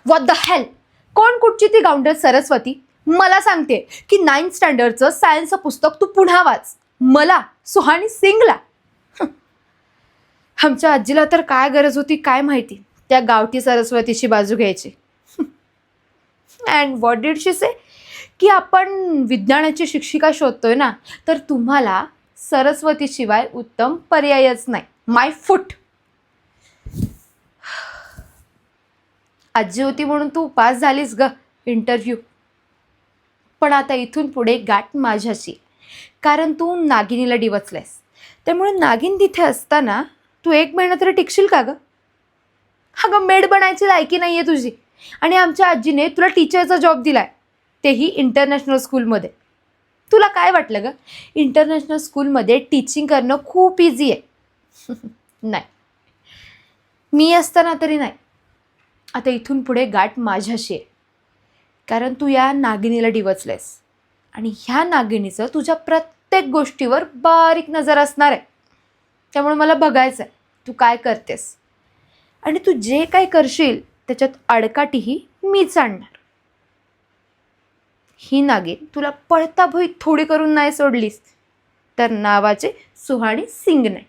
What the hell. कोण कुठची ती गावंढळ सरस्वती? मला सांगते की 9th स्टँडर्डचं सायन्सचं पुस्तक तू पुन्हा वाच. मला, सुहानी सिंगला. आमच्या आजीला तर काय गरज होती काय माहिती त्या गावठी सरस्वतीची बाजू घ्यायची. अँड व्हॉट डिड शी से? की आपण विज्ञानाची शिक्षिका शोधतोय ना, तर तुम्हाला सरस्वतीशिवाय उत्तम पर्यायच नाही. माय फुट. आजी होती म्हणून तू पास झालीस ग इंटरव्ह्यू. पण आता इथून पुढे गाठ माझ्याशी, कारण तू नागिनीला डिवचलंयस. त्यामुळे नागिन तिथे असताना तू 1 महिना तरी टिकशील का ग? अगं मेड बनायची लायकी नाही आहे तुझी. आणि आमच्या आजीने तुला टीचरचा जॉब दिलाय, तेही इंटरनॅशनल स्कूलमध्ये. तुला काय वाटलं ग इंटरनॅशनल स्कूलमध्ये टीचिंग करणं खूप इझी आहे? नाही, मी असताना तरी नाही. आता इथून पुढे गाठ माझ्याशी आहे, कारण तू या नागिनीला डिवचलंयस आणि ह्या नागिनीचं तुझ्या प्रत्येक गोष्टीवर बारीक नजर असणार आहे. त्यामुळे मला बघायचं आहे तू काय करतेस, आणि तू जे काय करशील त्याच्यात आडकाठीही मीच आणणार. ही नागिन तुला पळता भुईत थोडी करून नाही सोडलीस तर नावाचे सुहाणी सिंग नाही.